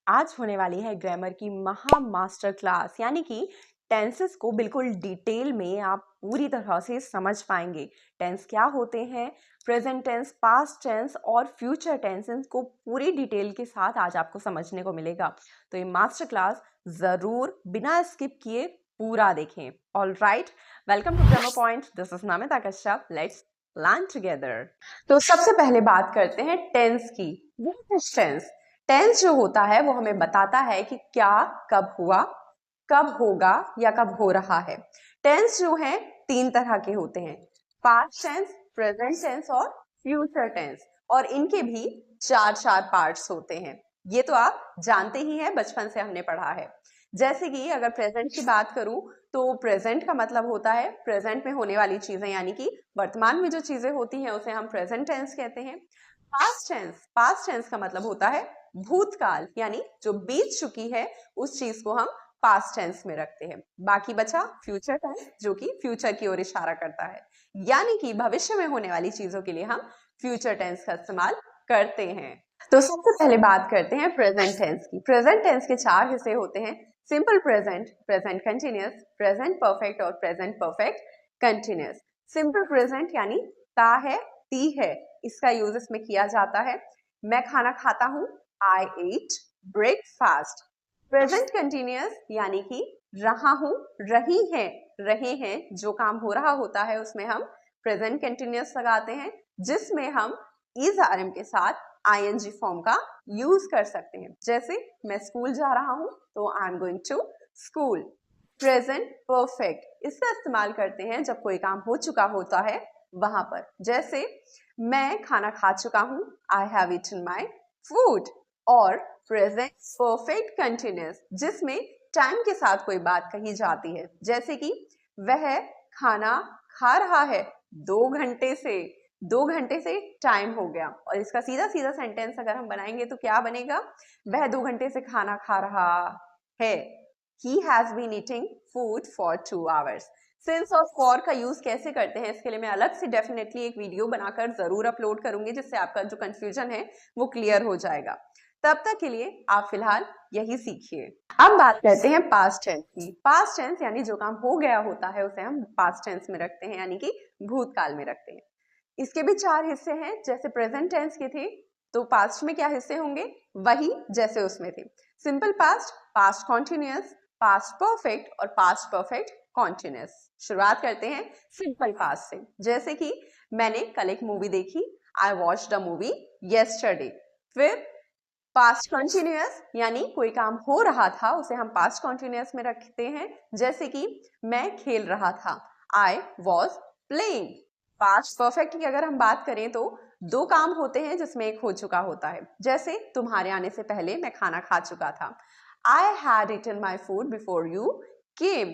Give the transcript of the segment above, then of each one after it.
आज होने वाली है ग्रामर की महा मास्टर क्लास, यानी कि टेंसेस को बिल्कुल डिटेल में आप पूरी तरह से समझ पाएंगे। टेंस क्या होते हैं, प्रेजेंट टेंस, पास्ट टेंस और फ्यूचर टेंस, इनको पूरी डिटेल के साथ आज आपको समझने को मिलेगा। तो ये मास्टर क्लास ज़रूर बिना स्किप किए पूरा देखें। All right, welcome to grammar point. This is Namita Kashyap. Let's learn together. तो सबसे पहले बात करते हैं टेंस की। What is tense? टेंस जो होता है वो हमें बताता है कि क्या कब हुआ, कब होगा या कब हो रहा है। टेंस जो है तीन तरह के होते हैं, पास्ट टेंस, प्रेजेंट टेंस और फ्यूचर टेंस। और इनके भी चार चार पार्ट्स होते हैं। ये तो आप जानते ही हैं, बचपन से हमने पढ़ा है। जैसे कि अगर प्रेजेंट की बात करूं तो प्रेजेंट का मतलब होता है प्रेजेंट में होने वाली चीजें, यानी कि वर्तमान में जो चीजें होती हैं उसे हम प्रेजेंट टेंस कहते हैं। पास्ट टेंस का मतलब होता है भूतकाल, यानी जो बीत चुकी है उस चीज को हम पास्ट टेंस में रखते हैं। बाकी बचा फ्यूचर टेंस, जो कि फ्यूचर की ओर इशारा करता है, यानी कि भविष्य में होने वाली चीजों के लिए हम फ्यूचर टेंस का इस्तेमाल करते हैं। तो सबसे पहले बात करते हैं प्रेजेंट टेंस की। प्रेजेंट टेंस के चार हिस्से होते हैं, simple present, present continuous, present perfect और present perfect continuous. Simple present यानी ता है, ती है, इसका यूज इसमें किया जाता है। मैं खाना खाता हूं, आई एट ब्रेकफास्ट। प्रेजेंट कंटिन्यूअस यानी कि रहा हूं, रही है, रहे हैं, जो काम हो रहा होता है उसमें हम प्रेजेंट कंटिन्यूअस लगाते हैं, जिसमें हम इज आर एम के साथ आईएनजी फॉर्म का यूज कर सकते हैं। जैसे मैं स्कूल जा रहा हूं तो I am going to school. Present perfect इसका इस्तेमाल करते हैं जब कोई काम हो चुका होता है वहां पर। जैसे मैं खाना खा चुका हूं, I have eaten my food. और प्रेजेंट परफेक्ट कंटिन्यूअस जिसमें टाइम के साथ कोई बात कही जाती है, जैसे कि वह खाना खा रहा है 2 घंटे से, 2 घंटे से टाइम हो गया। और इसका सीधा सीधा सेंटेंस अगर हम बनाएंगे तो क्या बनेगा, वह 2 घंटे से खाना खा रहा है। He has been eating food for 2 hours। Since और फॉर का यूज कैसे करते हैं इसके लिए मैं अलग से डेफिनेटली एक वीडियो बनाकर जरूर अपलोड करूंगी, जिससे आपका जो कंफ्यूजन है वो क्लियर हो जाएगा। तब तक के लिए आप फिलहाल यही सीखिए। अब बात करते हैं पास्ट टेंस की। पास्ट टेंस यानी जो काम हो गया होता है उसे हम पास्ट टेंस में रखते हैं, यानी कि भूतकाल में रखते हैं। इसके भी चार हिस्से हैं। जैसे प्रेजेंट टेंस के थे तो पास्ट में क्या हिस्से होंगे, वही जैसे उसमें थे, simple past, past continuous, past perfect और पास्ट परफेक्ट कॉन्टिन्यूअस। शुरुआत करते हैं सिंपल पास्ट से। जैसे कि मैंने कल एक मूवी देखी, I watched the movie yesterday. फिर पास्ट कॉन्टिन्यूअस यानी कोई काम हो रहा था उसे हम पास्ट कॉन्टिन्यूअस में रखते हैं। जैसे कि मैं खेल रहा था, I was playing. Past perfect की अगर हम बात करें तो दो काम होते हैं जिसमें एक हो चुका होता है। जैसे तुम्हारे आने से पहले मैं खाना खा चुका था, I had eaten my food before you came.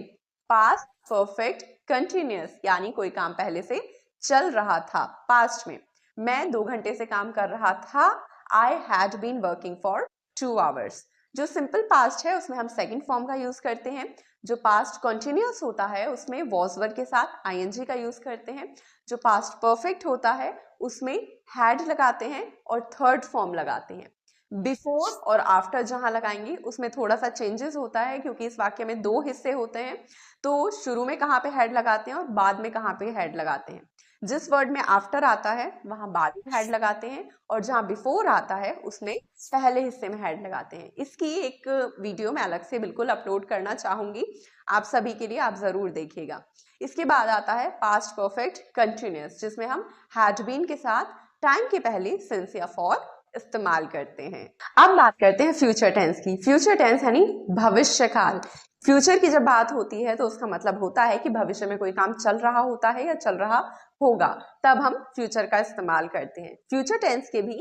Past perfect continuous यानी कोई काम पहले से चल रहा था पास्ट में। मैं 2 घंटे से काम कर रहा था, I had been working for 2 hours। जो सिंपल पास्ट है उसमें हम सेकंड फॉर्म का यूज करते हैं। जो पास्ट कॉन्टिन्यूअस होता है उसमें वॉज वर्ब के साथ आईएनजी का यूज करते हैं। जो पास्ट परफेक्ट होता है उसमें हैड लगाते हैं और थर्ड फॉर्म लगाते हैं। बिफोर और आफ्टर जहां लगाएंगे उसमें थोड़ा सा चेंजेस होता है, क्योंकि इस वाक्य में दो हिस्से होते हैं। तो शुरू में कहाँ पे हैड लगाते हैं और बाद में कहाँ पे हैड लगाते हैं। जिस वर्ड में आफ्टर आता है वहां बाद में हैड लगाते हैं, और जहां बिफोर आता है उसमें पहले हिस्से में हैड लगाते हैं। इसकी एक वीडियो मैं अलग से बिल्कुल अपलोड करना चाहूंगी आप सभी के लिए, आप जरूर देखिएगा। इसके बाद आता है पास्ट परफेक्ट कंटिन्यूअस, जिसमें हम हैड बीन के साथ टाइम के पहले सिंस या फॉर इस्तेमाल करते हैं। अब बात करते हैं फ्यूचर टेंस की। फ्यूचर टेंस यानी भविष्य काल। फ्यूचर की जब बात होती है तो उसका मतलब होता है कि भविष्य में कोई काम चल रहा होता है या चल रहा होगा, तब हम फ्यूचर का इस्तेमाल करते हैं। फ्यूचर टेंस के भी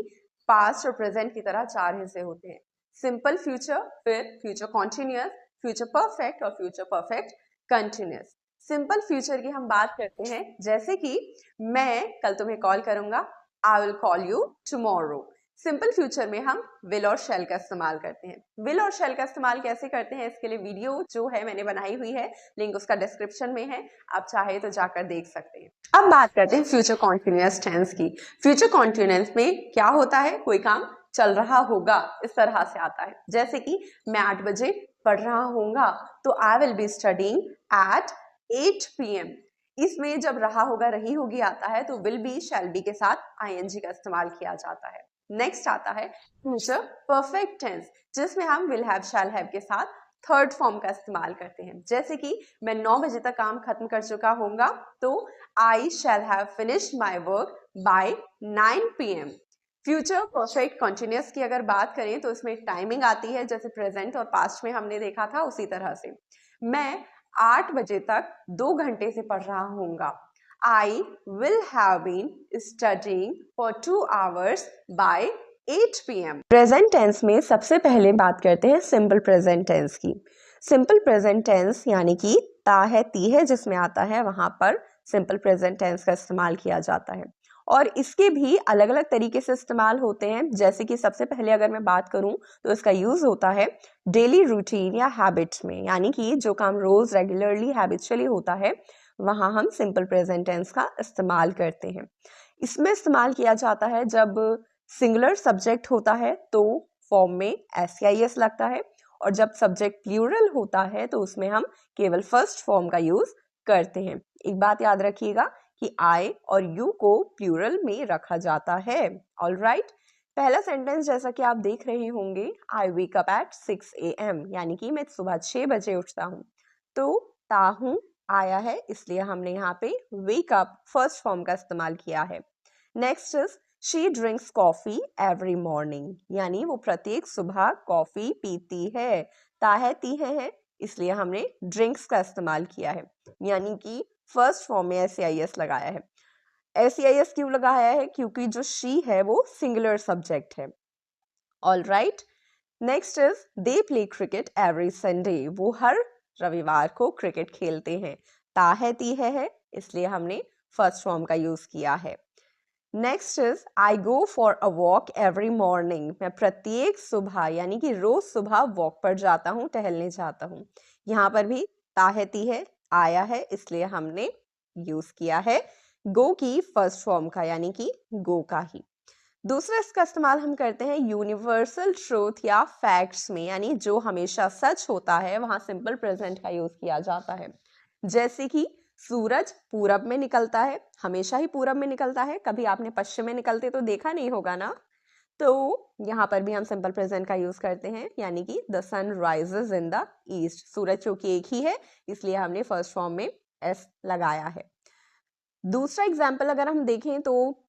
पास्ट और प्रेजेंट की तरह चार हिस्से होते हैं, सिंपल फ्यूचर, फिर फ्यूचर कॉन्टिन्यूअस, फ्यूचर परफेक्ट और future perfect continuous. Simple future की हम बात करते हैं, जैसे कि मैं कल तुम्हें कॉल करूंगा, I will call you tomorrow. Simple future में हम विल और शैल का इस्तेमाल करते हैं। विल और शैल का इस्तेमाल कैसे करते हैं इसके लिए वीडियो जो है मैंने बनाई हुई है, लिंक उसका डिस्क्रिप्शन में है, आप चाहे तो जाकर देख सकते हैं। अब बात करते हैं फ्यूचर कॉन्टिन्यूअस टेंस की। फ्यूचर कॉन्टिन्यूअस में क्या होता है, कोई काम चल रहा होगा, इस तरह से आता है। जैसे कि मैं 8 बजे पढ़ रहा होऊंगा, तो I will be studying at 8 PM। इसमें जब रहा होगा, रही होगी आता है, तो विल बी शैल बी के साथ ING का इस्तेमाल किया जाता है। नेक्स्ट आता है फ्यूचर परफेक्ट टेंस, जिसमें हम विल हैव शैल हैव के साथ थर्ड फॉर्म का इस्तेमाल करते हैं। जैसे कि मैं 9 बजे तक काम खत्म कर चुका होऊंगा, तो I shall have finished my work by 9 PM। Future perfect continuous की अगर बात करें तो इसमें टाइमिंग आती है, जैसे प्रेजेंट और पास्ट में हमने देखा था, उसी तरह से मैं 8 बजे तक 2 घंटे से पढ़ रहा होऊंगा। I will have been studying for 2 hours by 8 PM। Present tense में सबसे पहले बात करते हैं सिंपल प्रेजेंट टेंस की। सिंपल प्रेजेंट टेंस यानी कि ता है ती है जिसमें आता है, वहां पर सिंपल प्रेजेंट टेंस का इस्तेमाल किया जाता है। और इसके भी अलग अलग तरीके से इस्तेमाल होते हैं। जैसे कि सबसे पहले अगर मैं बात करूं तो इसका यूज होता है डेली रूटीन या हैबिट्स में, यानी कि जो काम रोज रेगुलरली हैबिचुअली होता है वहां हम सिंपल प्रेजेंट टेंस का इस्तेमाल करते हैं। इसमें इस्तेमाल किया जाता है जब सिंगुलर सब्जेक्ट होता है तो फॉर्म में SCIS लगता है, और जब सब्जेक्ट प्लूरल होता है तो उसमें हम केवल फर्स्ट फॉर्म का यूज करते हैं। एक बात याद रखिएगा कि आई और यू को प्लूरल में रखा जाता है। ऑलराइट, पहला सेंटेंस जैसा कि आप देख रहे होंगे, आई वेक अप एट 6 AM, यानी कि मैं सुबह 6 बजे उठता हूँ। तो ताहू आया है, इसलिए हमने यहाँ पे वेक अप फर्स्ट फॉर्म का इस्तेमाल किया है। Next is she drinks coffee every morning, यानी वो प्रत्येक सुबह कॉफी पीती है। ता है ती है, इसलिए हमने ड्रिंक्स का इस्तेमाल किया है, यानी कि फर्स्ट फॉर्म में SCIS लगाया है। SCIS क्यों लगाया है? क्योंकि जो शी है वो सिंगुलर सब्जेक्ट है। All right, next is they play cricket every Sunday, वो हर रविवार को क्रिकेट खेलते हैं। ता है ती है, इसलिए हमने फर्स्ट फॉर्म का यूज किया है। Next is I go for a walk every morning, मैं प्रत्येक सुबह यानी कि रोज सुबह वॉक पर जाता हूँ, टहलने जाता हूँ। यहाँ पर भी ताहती है आया है, इसलिए हमने यूज किया है गो की फर्स्ट फॉर्म का, यानी कि गो का ही। दूसरा इसका इस्तेमाल हम करते हैं यूनिवर्सल ट्रूथ या फैक्ट्स में, यानी जो हमेशा सच होता है वहां सिंपल प्रेजेंट का यूज किया जाता है। जैसे कि सूरज पूरब में निकलता है, हमेशा ही पूरब में निकलता है, कभी आपने पश्चिम में निकलते तो देखा नहीं होगा ना। तो यहाँ पर भी हम सिंपल प्रेजेंट का यूज करते हैं, यानी कि the sun rises in the east, सूरज चूंकि एक ही है इसलिए हमने फर्स्ट फॉर्म में S लगाया है। दूसरा एग्जाम्पल अगर हम देखें तो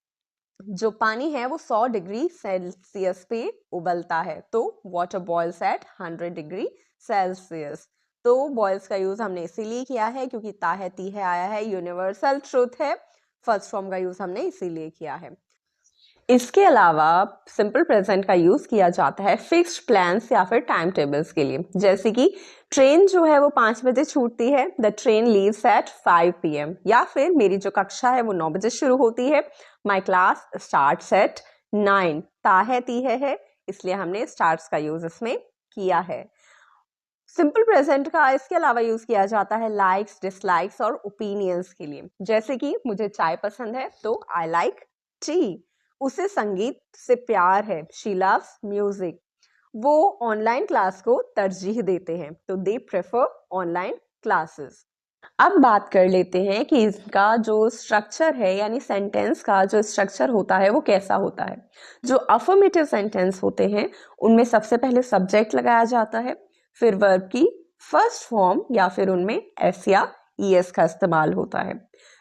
जो पानी है वो 100 डिग्री सेल्सियस पे उबलता है, तो water boils at 100 degree Celsius. तो बॉइल्स का यूज हमने इसीलिए किया है क्योंकि ता है ती है आया है, यूनिवर्सल ट्रूथ है, फर्स्ट फॉर्म का यूज हमने इसीलिए किया है। इसके अलावा सिंपल प्रेजेंट का यूज किया जाता है फिक्स्ड प्लान्स या फिर टाइम टेबल्स के लिए। जैसे कि ट्रेन जो है वो 5 बजे छूटती है, the train leaves eight 5 PM, या फिर मेरी जो कक्षा है वो 9 बजे शुरू होती है, माई क्लास स्टार्ट्स एट 9। ता है ती है, इसलिए हमने स्टार्ट्स का यूज इसमें किया है। सिंपल प्रेजेंट का इसके अलावा यूज किया जाता है लाइक्स, डिसलाइक्स और ओपिनियंस के लिए। जैसे कि मुझे चाय पसंद है तो आई लाइक टी, उसे संगीत से प्यार है, शी लव्स म्यूजिक। वो ऑनलाइन क्लास को तरजीह देते हैं, तो दे प्रेफर ऑनलाइन क्लासेस। अब बात कर लेते हैं कि इसका जो स्ट्रक्चर है, यानी सेंटेंस का जो स्ट्रक्चर होता है वो कैसा होता है। जो अफर्मेटिव सेंटेंस होते हैं उनमें सबसे पहले सब्जेक्ट लगाया जाता है, फिर वर्ब की फर्स्ट फॉर्म या फिर उनमें S या ES का इस्तेमाल होता है।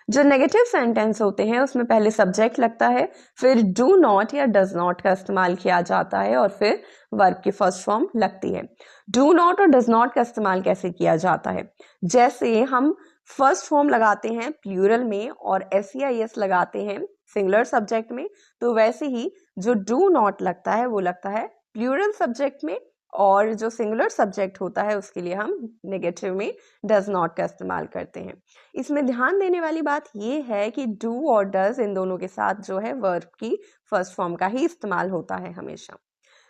जो नेगेटिव सेंटेंस होते हैं उसमें पहले सब्जेक्ट लगता है, फिर डू नॉट या डज नॉट का इस्तेमाल किया जाता है, और फिर वर्ब की फर्स्ट फॉर्म लगती है। डू नॉट और डज नॉट का इस्तेमाल कैसे किया जाता है? जैसे हम फर्स्ट फॉर्म लगाते हैं प्लूरल में और SEIS लगाते हैं सिंगुलर सब्जेक्ट में, तो वैसे ही जो डू नॉट लगता है वो लगता है प्लूरल सब्जेक्ट में, और जो सिंगुलर सब्जेक्ट होता है उसके लिए हम नेगेटिव में डज नॉट का इस्तेमाल करते हैं। इसमें ध्यान देने वाली बात ये है कि डू और डज इन दोनों के साथ जो है वर्ब की फर्स्ट फॉर्म का ही इस्तेमाल होता है हमेशा।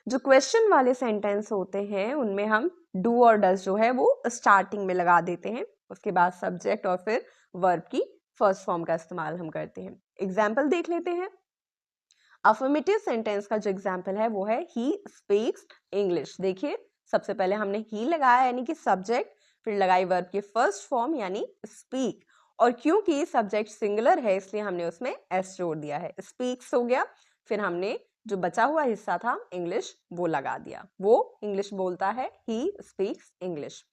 जो क्वेश्चन वाले सेंटेंस होते हैं उनमें हम डू और डज जो है वो स्टार्टिंग में लगा देते हैं, उसके बाद सब्जेक्ट और फिर वर्ब की फर्स्ट फॉर्म का इस्तेमाल हम करते हैं। एग्जाम्पल देख लेते हैं। अफर्मेटिव सेंटेंस का जो एग्जाम्पल है वो है ही स्पीक्स इंग्लिश। देखिए सबसे पहले हमने ही लगाया यानी कि सब्जेक्ट, फिर लगाई वर्ब की फर्स्ट फॉर्म यानी स्पीक, और क्योंकि सब्जेक्ट सिंगुलर है इसलिए हमने उसमें एस जोड़ दिया है, स्पीक्स हो गया। फिर हमने जो बचा हुआ हिस्सा था इंग्लिश वो लगा दिया, वो इंग्लिश बोलता है, ही स्पीक्स इंग्लिश।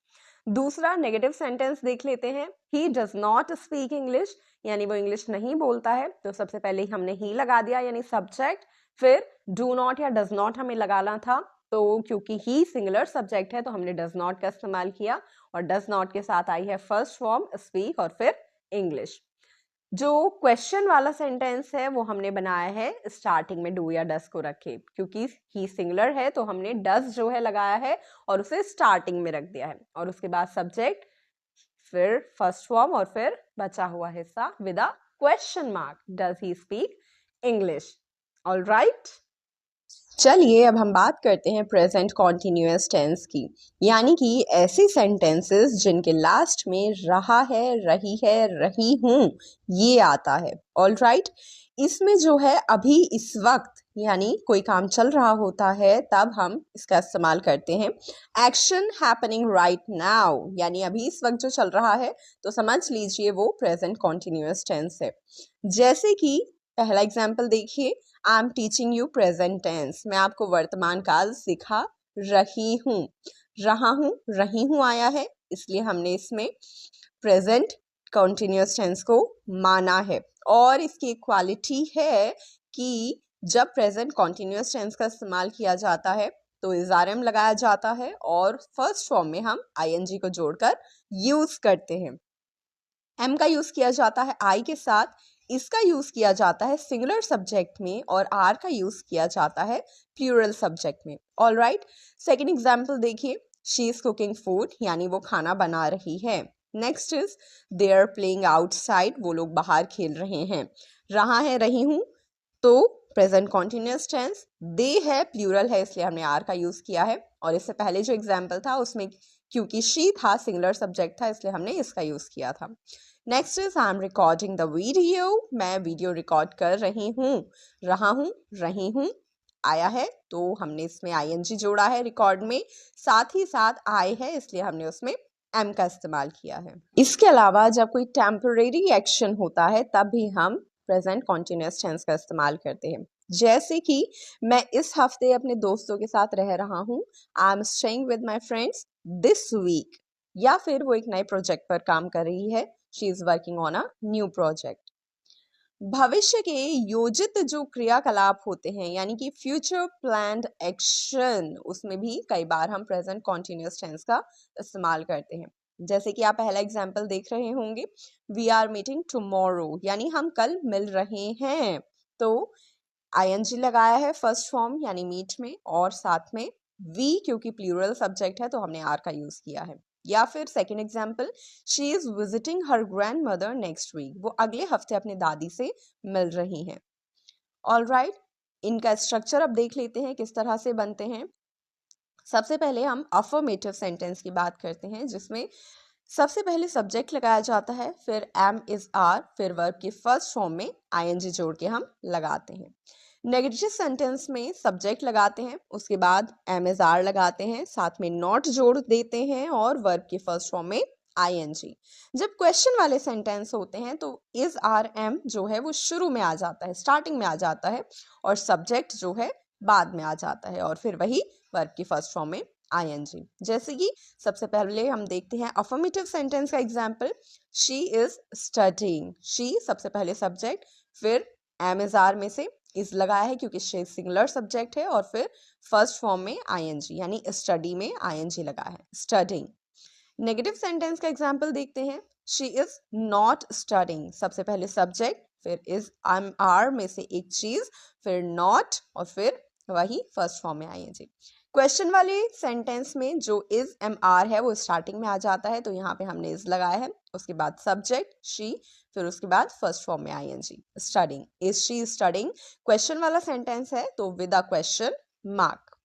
दूसरा नेगेटिव सेंटेंस देख लेते हैं, he does not speak English, यानी वो इंग्लिश नहीं बोलता है। तो सबसे पहले हमने ही लगा दिया यानी सब्जेक्ट, फिर डू नॉट या डज नॉट हमें लगाना था, तो क्योंकि ही सिंगुलर सब्जेक्ट है तो हमने डज नॉट का इस्तेमाल किया, और डज नॉट के साथ आई है फर्स्ट फॉर्म स्पीक और फिर इंग्लिश। जो क्वेश्चन वाला सेंटेंस है वो हमने बनाया है स्टार्टिंग में डू या डस को रखे, क्योंकि ही सिंगुलर है तो हमने डस जो है लगाया है और उसे स्टार्टिंग में रख दिया है, और उसके बाद सब्जेक्ट, फिर फर्स्ट फॉर्म और फिर बचा हुआ हिस्सा with a question mark, does he speak English. Alright, चलिए अब हम बात करते हैं प्रेजेंट कॉन्टिन्यूअस टेंस की, यानी कि ऐसे सेंटेंसेस जिनके लास्ट में रहा है, रही है, रही हूं ये आता है। ऑलराइट, इसमें जो है अभी इस वक्त यानी कोई काम चल रहा होता है तब हम इसका इस्तेमाल करते हैं। एक्शन हैपनिंग राइट नाउ, यानी अभी इस वक्त जो चल रहा है तो समझ लीजिए वो प्रेजेंट कॉन्टिन्यूअस टेंस है। जैसे कि पहला एग्जाम्पल देखिए, I am teaching you present tense, मैं आपको वर्तमान काल सिखा रही हूँ। रहा हूँ, रही हूँ आया है इसलिए हमने इसमें प्रेजेंट कॉन्टिन्यूअस टेंस को माना है। और इसकी क्वालिटी है कि जब प्रेजेंट कॉन्टिन्यूअस टेंस का इस्तेमाल किया जाता है तो इज़ारम लगाया जाता है और फर्स्ट फॉर्म में हम आईएनजी को जोड़कर यूज करते हैं। एम का यूज किया जाता है आई के साथ, इसका यूज किया जाता है सिंगुलर सब्जेक्ट में, और आर का यूज किया जाता है प्लूरल सब्जेक्ट में। ऑलराइट, सेकंड एग्जांपल देखिए, शी इज कुकिंग फूड, यानी वो खाना बना रही है। Next is they are playing outside, वो लोग बाहर खेल रहे हैं। रहा है, रही हूं, तो प्रेजेंट कॉन्टिन्यूअस टेंस, दे है प्लूरल है इसलिए हमने आर का यूज किया है, और इससे पहले जो एग्जाम्पल था उसमें क्योंकि शी था सिंगुलर सब्जेक्ट था इसलिए हमने इसका यूज किया था। Next is I am recording the video, मैं वीडियो रिकॉर्ड कर रही हूँ। रहा हूँ, रही हूँ आया है तो हमने इसमें आईएनजी जोड़ा है रिकॉर्ड में, साथ ही साथ आई है इसलिए हमने उसमें एम का इस्तेमाल किया है। इसके अलावा जब कोई टेम्परेरी एक्शन होता है तब भी हम प्रेजेंट कॉन्टिन्यूअस टेंस का इस्तेमाल करते हैं। जैसे कि मैं इस हफ्ते अपने दोस्तों के साथ रह रहा हूँ, I am staying with my friends this week, या फिर वो एक नए प्रोजेक्ट पर काम कर रही है, she is working on a new project. भविष्य के योजित जो क्रियाकलाप होते हैं यानी कि फ्यूचर प्लान्ड एक्शन, उसमें भी कई बार हम प्रेजेंट कॉन्टिन्यूअस टेंस का इस्तेमाल करते हैं। जैसे कि आप पहला एग्जाम्पल देख रहे होंगे, वी आर मीटिंग टुमारो, यानी हम कल मिल रहे हैं। तो आईएनजी लगाया है फर्स्ट फॉर्म यानी मीट में, और साथ में वी क्योंकि प्लूरल सब्जेक्ट है तो हमने आर का यूज किया है। या फिर second example, she is visiting her grandmother next week, वो अगले हफ्ते अपनी दादी से मिल रही हैं। ऑलराइट, इनका स्ट्रक्चर अब देख लेते हैं किस तरह से बनते हैं। सबसे पहले हम अफर्मेटिव सेंटेंस की बात करते हैं जिसमें सबसे पहले सब्जेक्ट लगाया जाता है, फिर एम इज आर, फिर वर्ब की फर्स्ट फॉर्म में आईएनजी जोड़ के हम लगाते हैं। नेगेटिव सेंटेंस में सब्जेक्ट लगाते हैं, उसके बाद एम इज आर लगाते हैं, साथ में नॉट जोड़ देते हैं और वर्ब की फर्स्ट फॉर्म में आईएनजी। जब क्वेश्चन वाले सेंटेंस होते हैं तो इज आर एम जो है वो शुरू में आ जाता है, स्टार्टिंग में आ जाता है, और सब्जेक्ट जो है बाद में आ जाता है, और फिर वही वर्ब की फर्स्ट फॉर्म में आईएनजी। जैसे कि सबसे पहले हम देखते हैं अफर्मेटिव सेंटेंस का example, she is studying, she सबसे पहले सब्जेक्ट, फिर एम इज आर में से इज लगाया है क्योंकि शी सिंगुलर सब्जेक्ट है, और फिर फर्स्ट फॉर्म में आईएनजी यानी स्टडी में आईएनजी लगा है, स्टडीइंग। नेगेटिव सेंटेंस का एग्जाम्पल देखते हैं, शी इज नॉट स्टडीइंग, सबसे पहले सब्जेक्ट, फिर इज एम आर में से एक चीज, फिर नॉट, और फिर वही फर्स्ट फॉर्म में आईएनजी। क्वेश्चन वाले सेंटेंस में जो इज एम आर है वो स्टार्टिंग में आ जाता है तो यहाँ पे हमने इज लगाया है, उसके बाद सब्जेक्ट शी, फिर उसके बाद फर्स्ट फॉर्म में ING, studying, is she studying. Question वाला सेंटेंस है तो विद अ क्वेश्चन मार्क।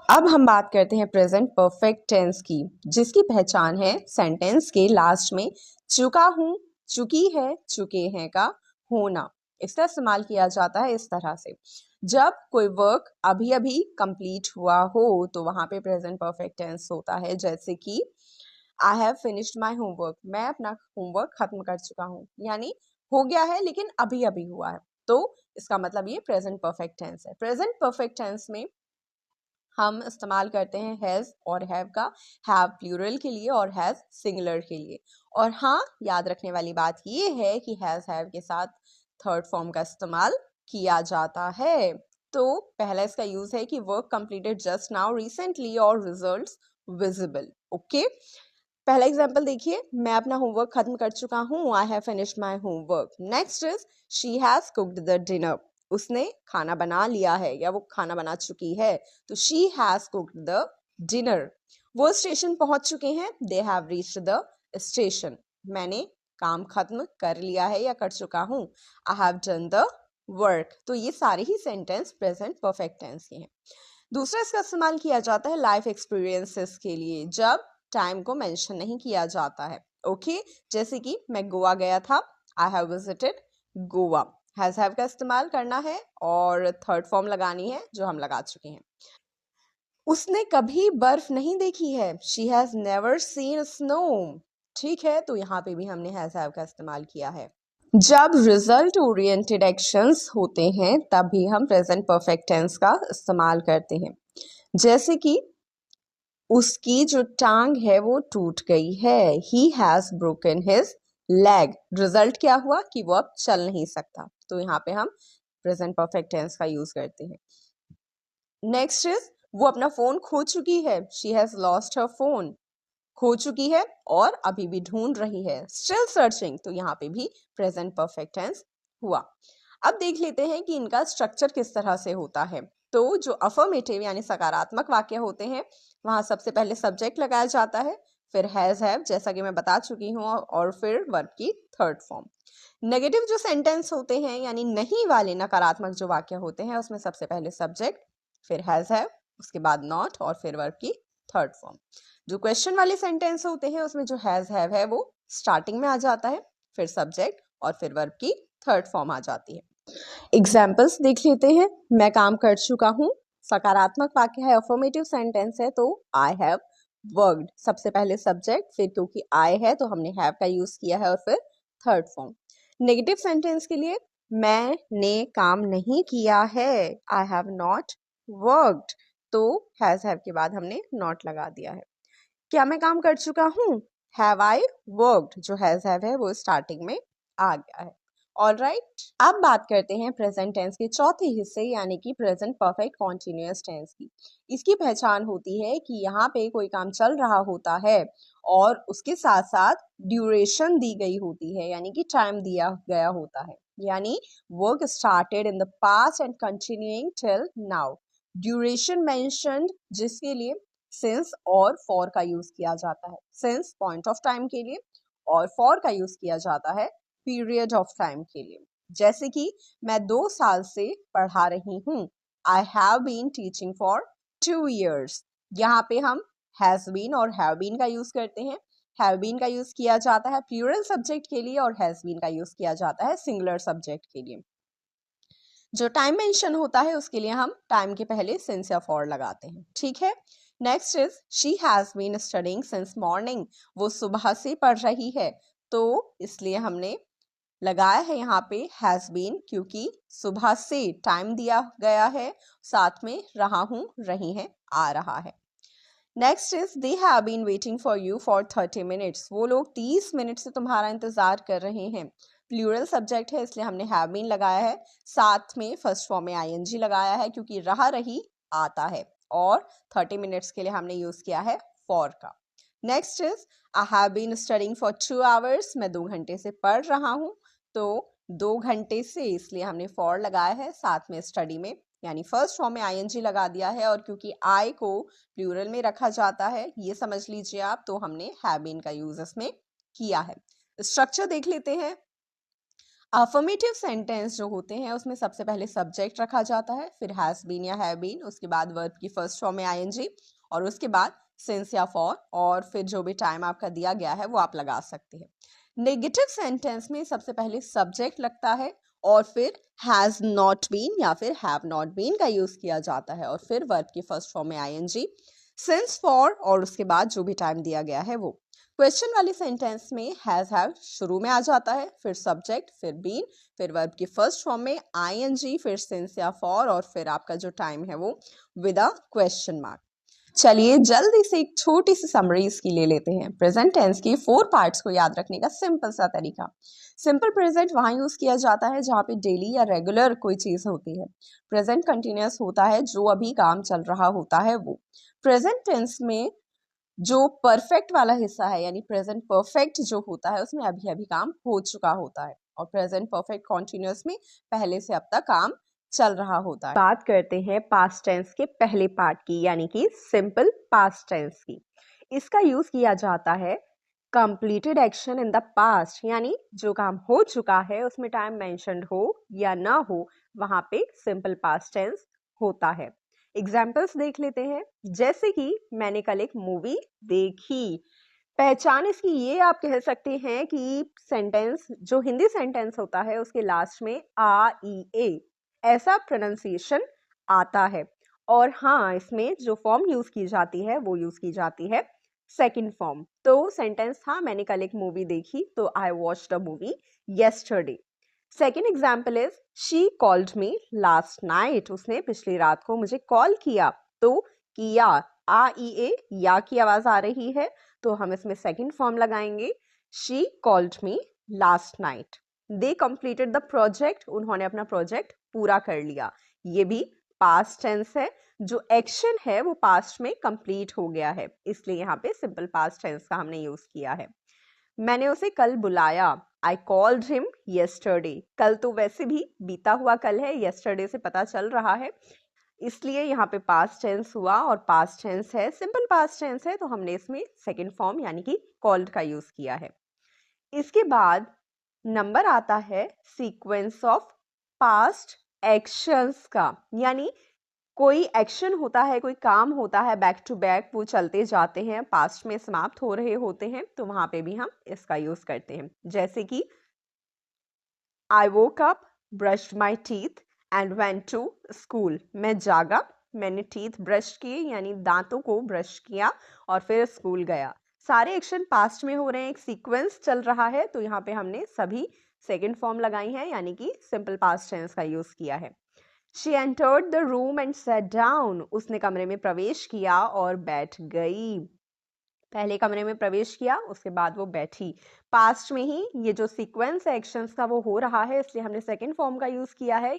अब हम बात करते हैं प्रेजेंट परफेक्ट टेंस की, जिसकी पहचान है सेंटेंस के लास्ट में चुका हूं, चुकी है, चुके हैं का होना। इसका इस्तेमाल किया जाता है इस तरह से, जब कोई वर्क अभी अभी कंप्लीट हुआ हो तो वहां पे प्रेजेंट परफेक्ट टेंस होता है, जैसे कि I have finished my homework, मैं अपना होमवर्क खत्म कर चुका हूँ, यानी हो गया है लेकिन अभी अभी हुआ है, तो इसका मतलब ये प्रेजेंट परफेक्ट टेंस है। प्रेजेंट परफेक्ट टेंस में हम इस्तेमाल करते हैं हैज़ और हैव का, हैव प्लूरल के लिए और हैज़ सिंगुलर के लिए। और हाँ, याद रखने वाली बात ये है कि हैज़ हैव के साथ थर्ड फॉर्म का इस्तेमाल किया जाता है। तो पहला इसका यूज है कि work completed just now, recently और रिजल्ट्स विजिबल। ओके, पहला एग्जाम्पल देखिए, मैं अपना होमवर्क खत्म कर चुका हूँ, I have finished my homework. Next is she has cooked the dinner, उसने खाना बना लिया है या वो खाना बना चुकी है, तो she has cooked the dinner. वो स्टेशन पहुंच चुके हैं, they have reached the station. मैंने काम खत्म कर लिया है या कर चुका हूँ, I have done the work. तो ये सारे ही सेंटेंस प्रेजेंट परफेक्ट टेंस के हैं। दूसरा इसका इस्तेमाल किया जाता है लाइफ एक्सपीरियंसेस के लिए, जब टाइम को मेंशन नहीं किया जाता है। ओके, जैसे कि मैं गोवा गया था, I have visited Goa. Has have का इस्तेमाल करना है और थर्ड फॉर्म लगानी है जो हम लगा चुके हैं। उसने कभी बर्फ नहीं देखी है, she has never seen snow. ठीक है, तो यहाँ पे भी हमने हैज हैव का इस्तेमाल किया है। जब रिजल्ट ओरिएंटेड एक्शंस होते हैं तब भी हम प्रेजेंट परफेक्ट टेंस का इस्तेमाल करते हैं, जैसे कि उसकी जो टांग है वो टूट गई है, he has broken his leg. Result क्या हुआ कि वो अब चल नहीं सकता, तो यहाँ पे हम प्रेजेंट परफेक्ट टेंस का यूज करते हैं। नेक्स्ट इज वो अपना फोन खो चुकी है, she has lost her phone. खो चुकी है और अभी भी ढूंढ रही है, स्टिल सर्चिंग, तो यहाँ पे भी प्रेजेंट परफेक्ट टेंस हुआ। अब देख लेते हैं कि इनका स्ट्रक्चर किस तरह से होता है। तो जो अफर्मेटिव यानी सकारात्मक वाक्य होते हैं वहां सबसे पहले सब्जेक्ट लगाया जाता है, फिर हैज हैव जैसा कि मैं बता चुकी हूँ, और फिर वर्ब की थर्ड फॉर्म। नेगेटिव जो सेंटेंस होते हैं यानी नहीं वाले नकारात्मक जो वाक्य होते हैं उसमें सबसे पहले सब्जेक्ट, फिर हैज हैव, उसके बाद नॉट और फिर वर्ब की थर्ड फॉर्म। जो क्वेश्चन वाले सेंटेंस होते हैं उसमें जो हैज हैव है वो स्टार्टिंग में आ जाता है, फिर सब्जेक्ट और फिर वर्ब की थर्ड फॉर्म आ जाती है। एग्जाम्पल्स देख लेते हैं। मैं काम कर चुका हूँ, सकारात्मक वाक्य है, अफर्मेटिव सेंटेंस है, तो आई हैव वर्कड, सबसे पहले सब्जेक्ट, फिर क्योंकि आई है तो हमने हैव का यूज किया है और फिर थर्ड फॉर्म। नेगेटिव सेंटेंस के लिए मैंने काम नहीं किया है, आई हैव नॉट वर्कड, तो हैज हैव के बाद हमने नॉट लगा दिया है। क्या मैं काम कर चुका हूँ, हैव आई वर्कड, जो हैज हैव है वो स्टार्टिंग में आ गया है। ऑलराइट, अब बात करते हैं प्रेजेंट टेंस के चौथे हिस्से यानी कि प्रेजेंट परफेक्ट कॉन्टिन्यूअस टेंस की। इसकी पहचान होती है कि यहाँ पे कोई काम चल रहा होता है और उसके साथ साथ ड्यूरेशन दी गई होती है, यानी कि टाइम दिया गया होता है, यानी work started in the past and continuing till now. Duration mentioned जिसके लिए सिंस और फॉर का यूज किया जाता है, सिंस पॉइंट ऑफ टाइम के लिए और फॉर का यूज किया जाता है पीरियड ऑफ टाइम के लिए। जैसे कि मैं 2 साल से पढ़ा रही हूँ, I have been teaching for 2 years। यहाँ पे हम हैज बीन और हैव बीन का यूज करते हैं। हैव बीन का यूज किया जाता है प्लूरल सब्जेक्ट के लिए और हैज बीन का यूज किया जाता है सिंगुलर सब्जेक्ट के लिए। जो टाइम मेंशन होता है उसके लिए हम टाइम के पहले सिंस या फॉर लगाते हैं। ठीक है, next is she has been studying since morning, वो सुबह से पढ़ रही है, तो इसलिए हमने लगाया है यहाँ पे हैज बीन, क्योंकि सुबह से टाइम दिया गया है, साथ में रहा हूं, रही है, आ रहा है। Next is they have been waiting for you for 30 minutes, वो लोग 30 मिनट से तुम्हारा इंतजार कर रहे हैं। प्लूरल सब्जेक्ट है इसलिए हमने हैव बीन लगाया है, साथ में फर्स्ट फॉर्म में आईएनजी लगाया है क्योंकि रहा रही आता है, और 30 मिनट्स के लिए हमने यूज किया है फॉर का। Next is I have been studying for 2 hours, मैं 2 घंटे से पढ़ रहा हूँ, तो 2 घंटे से इसलिए हमने फॉर लगाया है, साथ में स्टडी में यानी फर्स्ट फॉर्म में आईएनजी लगा दिया है, और क्योंकि आई को प्लूरल में रखा जाता है ये समझ लीजिए आप, तो हमने हैव बीन का यूज इसमें किया है। स्ट्रक्चर देख लेते हैं। अफर्मेटिव सेंटेंस जो होते हैं उसमें सबसे पहले सब्जेक्ट रखा जाता है, फिर हैज बीन या हैव बीन, उसके बाद वर्ब की फर्स्ट फॉर्म में आईएनजी, और उसके बाद सिंस या फॉर, और फिर जो भी टाइम आपका दिया गया है वो आप लगा सकते हैं। नेगेटिव सेंटेंस में सबसे पहले सब्जेक्ट लगता है और फिर हैज़ नॉट बीन या फिर हैव नॉट बीन का यूज किया जाता है, और फिर वर्ब की फर्स्ट फॉर्म में आईएनजी, सिंस, फॉर और उसके बाद जो भी टाइम दिया गया है वो। क्वेश्चन वाली सेंटेंस में हैज हैव शुरू में आ जाता है, फिर सब्जेक्ट, फिर बीन, फिर वर्ब की फर्स्ट फॉर्म में आईएनजी, फिर सिंस या फॉर, और फिर आपका जो टाइम है वो विद अ क्वेश्चन मार्क। चलिए जल्दी से एक छोटी सी समरी इसकी ले लेते हैं। प्रेजेंट टेंस की 4 पार्ट्स को याद रखने का सिंपल सा तरीका। सिंपल प्रेजेंट वहां यूज किया जाता है जहां पे डेली या रेगुलर कोई चीज होती है। प्रेजेंट कंटिन्यूअस होता है जो अभी काम चल रहा होता है वो। प्रेजेंट टेंस में जो परफेक्ट वाला हिस्सा है यानी प्रेजेंट परफेक्ट जो होता है उसमें अभी अभी काम हो चुका होता है, और प्रेजेंट परफेक्ट कॉन्टिन्यूअस में पहले से अब तक काम चल रहा होता है। बात करते हैं पास्ट टेंस के पहले पार्ट की यानी कि सिंपल पास्ट टेंस की। इसका यूज किया जाता है completed action in the past, यानी जो काम हो चुका है उसमें टाइम मेंशन्ड हो या ना हो वहां पे सिंपल पास्ट टेंस होता है। एग्जाम्पल्स देख लेते हैं। जैसे कि मैंने कल एक मूवी देखी। पहचान इसकी ये आप कह सकते हैं कि सेंटेंस जो हिंदी सेंटेंस होता है उसके लास्ट में आ ई ए ऐसा प्रोनाउंसिएशन आता है, और हाँ इसमें जो फॉर्म यूज की जाती है वो यूज की जाती है सेकंड फॉर्म। तो सेंटेंस था मैंने कल एक मूवी देखी, तो I watched a movie yesterday. Second example is she called me last night, उसने पिछली रात को मुझे कॉल किया। तो किया आ ई ए या की आवाज आ रही है तो हम इसमें सेकंड फॉर्म लगाएंगे she called me last night. They completed the project, उन्होंने अपना प्रोजेक्ट पूरा कर लिया। ये भी पास्ट टेंस है, जो एक्शन है वो पास्ट में कंप्लीट हो गया है, इसलिए यहाँ पे सिंपल पास्ट टेंस का हमने यूज किया है। मैंने उसे कल बुलाया, आई कॉल्ड हिम येस्टरडे। कल तो वैसे भी बीता हुआ कल है, येस्टरडे से पता चल रहा है, इसलिए यहाँ पे पास्ट टेंस हुआ, और पास्ट टेंस है सिंपल पास्ट टेंस है तो हमने इसमें सेकंड फॉर्म यानी कि कॉल्ड का यूज किया है। इसके बाद नंबर आता है सीक्वेंस ऑफ पास्ट एक्शंस का, यानी कोई एक्शन होता है, कोई काम होता है बैक टू बैक, वो चलते जाते हैं, पास्ट में समाप्त हो रहे होते हैं, तो वहां पे भी हम इसका यूज करते हैं। जैसे कि I woke up, brushed my teeth and went to school. मैं जागा, मैंने टीथ ब्रश किए यानी दांतों को ब्रश किया और फिर स्कूल गया। सारे एक्शन पास्ट में हो रहे हैं, एक सीक्वेंस चल रहा है, तो यहाँ पे हमने सभी सेकेंड फॉर्म लगाई है यानी कि सिंपल पास्ट टेंस का यूज किया है। She entered the room and sat down. उसने कमरे में प्रवेश किया और बैठ गई। पहले कमरे में प्रवेश किया उसके बाद वो बैठी। पास्ट में ही ये जो सीक्वेंस है एक्शंस का वो हो रहा है, इसलिए हमने सेकंड फॉर्म का यूज किया है।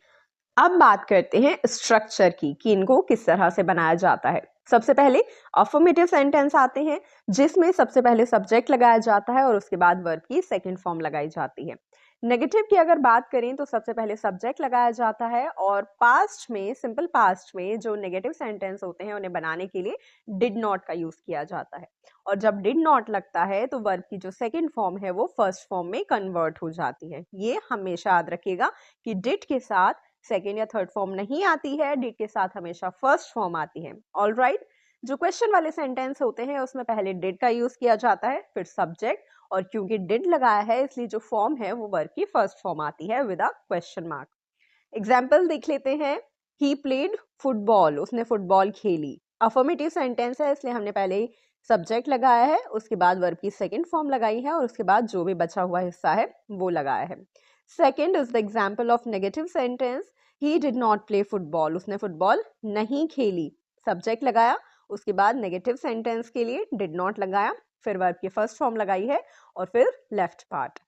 अब बात करते हैं स्ट्रक्चर की कि इनको किस तरह से बनाया जाता है। सबसे पहले अफर्मेटिव सेंटेंस आते हैं जिसमें सबसे पहले सब्जेक्ट लगाया जाता है और उसके बाद वर्ब की सेकंड फॉर्म लगाई जाती है। नेगेटिव की अगर बात करें तो सबसे पहले सब्जेक्ट लगाया जाता है, और पास्ट में सिंपल पास्ट में जो नेगेटिव सेंटेंस होते हैं उन्हें बनाने के लिए डिड नॉट का यूज किया जाता है, और जब डिड नॉट लगता है तो वर्ब की जो सेकंड फॉर्म है वो फर्स्ट फॉर्म में कन्वर्ट हो जाती है। ये हमेशा याद रखिएगा कि डिड के साथ सेकेंड या थर्ड फॉर्म नहीं आती है, डिड के साथ हमेशा फर्स्ट फॉर्म आती है। ऑलराइट, जो क्वेश्चन वाले सेंटेंस होते हैं उसमें पहले डिड का यूज किया जाता है, फिर सब्जेक्ट, और क्योंकि डिड लगाया है इसलिए जो फॉर्म है वो वर्ब की फर्स्ट फॉर्म आती है with a question mark. Example देख लेते हैं। ही प्लेड फुटबॉल, उसने फुटबॉल खेली। अफर्मेटिव सेंटेंस है इसलिए हमने पहले सब्जेक्ट लगाया है, उसके बाद वर्ब की सेकंड फॉर्म लगाई है और उसके बाद जो भी बचा हुआ हिस्सा है वो लगाया है। Second is the example of negative sentence. He did not play football, उसने फुटबॉल नहीं खेली। सब्जेक्ट लगाया, उसके बाद नेगेटिव सेंटेंस के लिए डिड नॉट लगाया, फिर वर्ब की फर्स्ट फॉर्म लगाई है और फिर left part.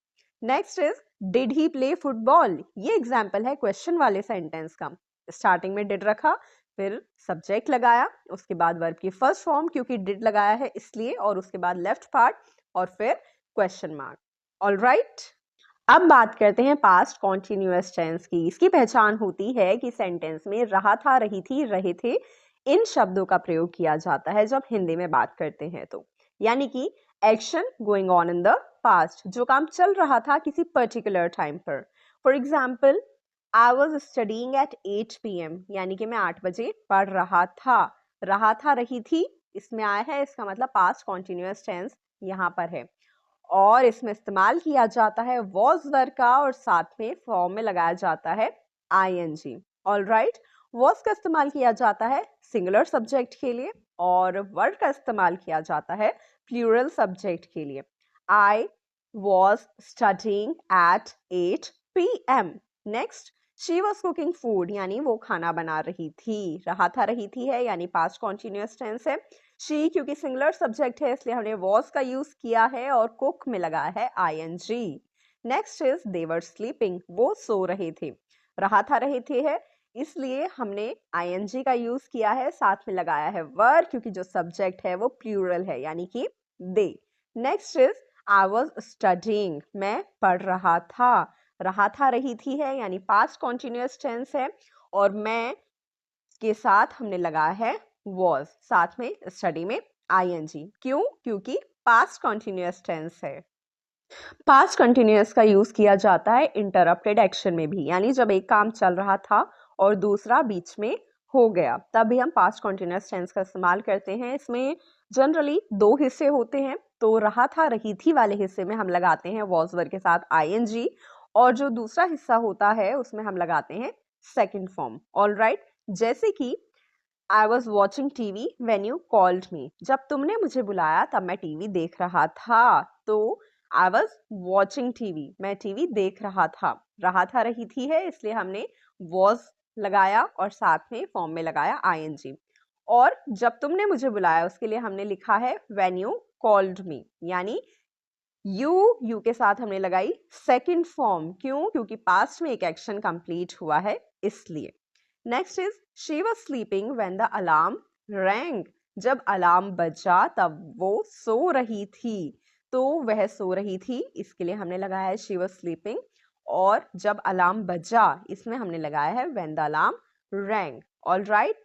Next is did he play football. ये एग्जाम्पल है क्वेश्चन वाले सेंटेंस का। स्टार्टिंग में डिड रखा, फिर सब्जेक्ट लगाया, उसके बाद वर्ब की फर्स्ट फॉर्म क्योंकि डिड लगाया है इसलिए, और उसके बाद लेफ्ट पार्ट और फिर क्वेश्चन मार्क। ऑलराइट, अब बात करते हैं पास्ट कॉन्टिन्यूअस टेंस की। इसकी पहचान होती है कि सेंटेंस में रहा था, रही थी, रहे थे, इन शब्दों का प्रयोग किया जाता है जब हिंदी में बात करते हैं तो, यानी कि action going on in the past, जो काम चल रहा था किसी पर्टिकुलर टाइम पर। For example, I was studying at 8 PM, यानी कि मैं 8 बजे पढ़ रहा था। रहा था, रही थी इसमें आया है, इसका मतलब पास्ट कॉन्टिन्यूअस टेंस यहाँ पर है। और इसमें इस्तेमाल किया जाता है was वर्ब का और साथ में फॉर्म में लगाया जाता है ing। ऑल राइट, was का इस्तेमाल किया जाता है सिंगुलर सब्जेक्ट के लिए और वर्ब का इस्तेमाल किया जाता है प्लूरल सब्जेक्ट के लिए। I was studying at 8 p.m. Next, she was cooking food यानी वो खाना बना रही थी। रही थी है यानी पास्ट कॉन्टिन्यूअस टेंस है। शी क्योंकि सिंगुलर सब्जेक्ट है इसलिए हमने वॉज का यूज किया है और कुक में लगाया है ing। Next is they were sleeping, वो सो रहे थे। रहे थे है इसलिए हमने ing का यूज किया है, साथ में लगाया है वर क्योंकि जो सब्जेक्ट है वो प्लूरल है यानी कि they. Next is I was studying, मैं पढ़ रहा था। रही थी है यानी पास्ट कॉन्टिन्यूअस टेंस है और मैं के साथ हमने लगाया है was, साथ में स्टडी में ing। क्यों? क्योंकि पास्ट कॉन्टिन्यूअस टेंस है। पास्ट कंटिन्यूअस का यूज किया जाता है इंटरप्टेड एक्शन में भी, यानी जब एक काम चल रहा था और दूसरा बीच में हो गया तब भी हम पास्ट कंटिन्यूअस टेंस का इस्तेमाल करते हैं। इसमें जनरली दो हिस्से होते हैं, तो रही थी वाले हिस्से में हम लगाते हैं was वर्ब के साथ ing और जो दूसरा हिस्सा होता है उसमें हम लगाते हैं सेकंड फॉर्म। ऑल राइट, जैसे कि I was watching TV when you called me, जब तुमने मुझे बुलाया तब मैं टीवी देख रहा था। तो I was watching TV, मैं टीवी देख रहा था। रही थी है इसलिए हमने was लगाया और साथ में फॉर्म में लगाया ing। और जब तुमने मुझे बुलाया उसके लिए हमने लिखा है when you called me, यानी यू के साथ हमने लगाई सेकंड फॉर्म। क्यों? क्योंकि पास्ट में एक एक्शन कंप्लीट हुआ है इसलिए। Next is she was sleeping when the alarm wrong, जब अलार्म बजा तब वो सो रही थी। तो वह सो रही थी इसके लिए हमने लगाया है शी वॉज स्लीपिंग और जब अलार्म बजा इसमें हमने लगाया है when the alarm wrong. All right,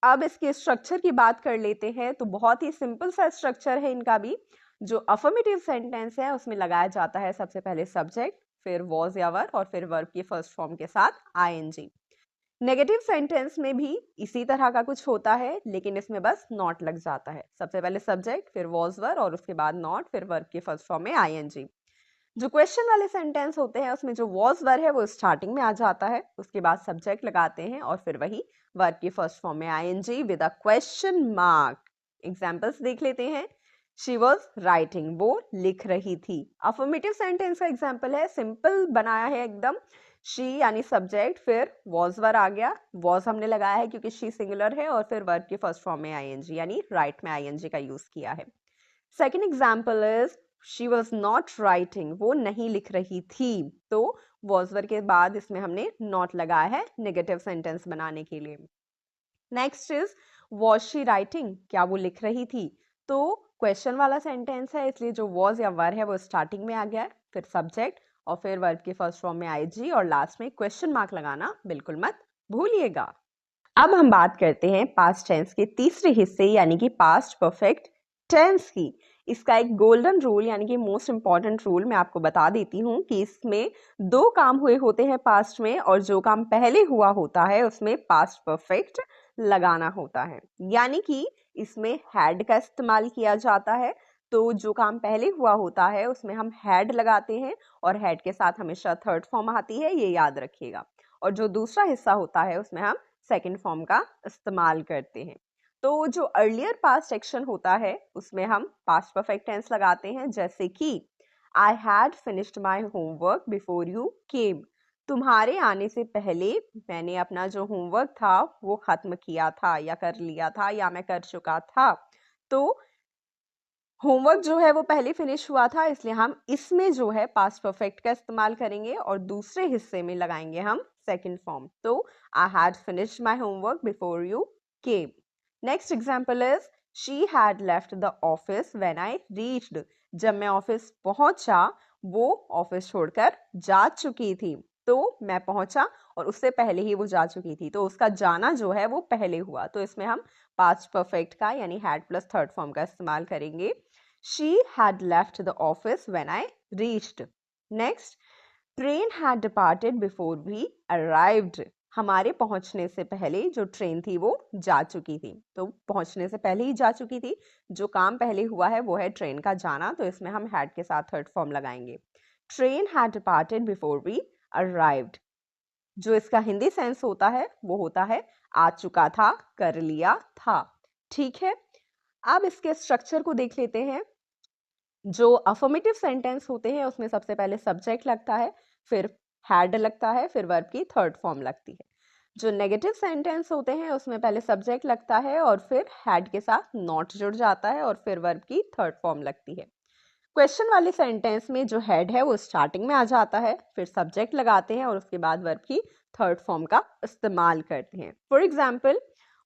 अब इसके स्ट्रक्चर की बात कर लेते हैं तो बहुत ही सिंपल सा स्ट्रक्चर है इनका भी। जो अफर्मेटिव सेंटेंस है उसमें लगाया जाता है सबसे पहले सब्जेक्ट, फिर वॉज या वर और फिर वर्ब की फर्स्ट फॉर्म के साथ ing। नेगेटिव सेंटेंस में भी इसी तरह का कुछ होता है लेकिन इसमें बस नॉट लग जाता है। सबसे पहले सब्जेक्ट, फिर वॉज वर और उसके बाद नॉट, फिर वर्ब की फर्स्ट फॉर्म में ing। जो क्वेश्चन वाले सेंटेंस होते हैं उसमें जो वॉज वर है वो स्टार्टिंग में आ जाता है, उसके बाद सब्जेक्ट लगाते हैं और फिर वही वर्ब की फर्स्ट फॉर्म में ing with a question mark. Examples देख लेते हैं। शी वॉज राइटिंग, वो लिख रही थी। अफर्मेटिव सेंटेंस का एग्जाम्पल है, सिंपल बनाया है एकदम। शी यानी सब्जेक्ट, फिर वॉज वर आ गया, वॉज हमने लगाया है क्योंकि शी सिंगुलर है और फिर वर्ब की फर्स्ट फॉर्म में ing यानी राइट में ing का यूज किया है। Second example is she was not writing, वो नहीं लिख रही थी। तो वॉज वर के बाद इसमें हमने नॉट लगाया है नेगेटिव सेंटेंस बनाने के लिए। Next is was she writing, क्या वो लिख रही थी? तो क्वेश्चन वाला सेंटेंस है इसलिए जो वॉज या वर है वो स्टार्टिंग में आ गया, फिर सब्जेक्ट और फिर वर्ब के फर्स्ट फॉर्म में ing और लास्ट में क्वेश्चन मार्क लगाना बिल्कुल मत भूलिएगा। अब हम बात करते हैं पास्ट टेंस के तीसरे हिस्से यानी कि पास्ट परफेक्ट टेंस की। इसका एक गोल्डन रूल यानी कि मोस्ट इंपॉर्टेंट रूल मैं आपको बता देती हूँ कि इसमें दो काम हुए होते हैं पास्ट में और जो काम पहले हुआ होता है उसमें पास्ट परफेक्ट लगाना होता है। यानी कि इसमें हैड का इस्तेमाल किया जाता है, तो जो काम पहले हुआ होता है उसमें हम हैड लगाते हैं और हैड के साथ हमेशा थर्ड फॉर्म आती है, ये याद रखिएगा। और जो दूसरा हिस्सा होता है उसमें हम सेकेंड फॉर्म का इस्तेमाल करते हैं। तो जो अर्लियर पास्ट एक्शन होता है उसमें हम पास्ट परफेक्ट टेंस लगाते हैं, जैसे कि I had finished my homework before you केम, तुम्हारे आने से पहले मैंने अपना जो होमवर्क था वो खत्म किया था या कर लिया था या मैं कर चुका था। तो होमवर्क जो है वो पहले फिनिश हुआ था इसलिए हम इसमें जो है पास्ट परफेक्ट का इस्तेमाल करेंगे और दूसरे हिस्से में लगाएंगे हम सेकंड फॉर्म। तो I had finished my homework before you came. Next example is she had left the office when I reached, जब मैं ऑफिस पहुंचा वो ऑफिस छोड़कर जा चुकी थी। तो मैं पहुंचा और उससे पहले ही वो जा चुकी थी, तो उसका जाना जो है वो पहले हुआ, तो इसमें हम पास्ट परफेक्ट का यानी हैड प्लस थर्ड फॉर्म का इस्तेमाल करेंगे। She had left the office when I reached. Next, train had departed before we arrived. हमारे पहुंचने से पहले जो ट्रेन थी वो जा चुकी थी, तो पहुंचने से पहले ही जा चुकी थी। जो काम पहले हुआ है वो है ट्रेन का जाना, तो इसमें हम हैड के साथ थर्ड फॉर्म लगाएंगे। Train had departed before we arrived. जो इसका हिंदी सेंस होता है वो होता है आ चुका था, कर लिया था। ठीक है, अब इसके स्ट्रक्चर को देख लेते हैं। जो अफर्मेटिव सेंटेंस होते हैं उसमें सबसे पहले सब्जेक्ट लगता है, फिर हैड लगता है, फिर वर्ब की थर्ड फॉर्म लगती है। जो नेगेटिव सेंटेंस होते हैं उसमें पहले सब्जेक्ट लगता है और फिर हैड के साथ नॉट जुड़ जाता है और फिर वर्ब की थर्ड फॉर्म लगती है। क्वेश्चन वाले सेंटेंस में जो हेड है वो स्टार्टिंग में आ जाता है, फिर सब्जेक्ट लगाते हैं और उसके बाद वर्ब की थर्ड फॉर्म का इस्तेमाल करते हैं। फॉर एग्जाम्पल,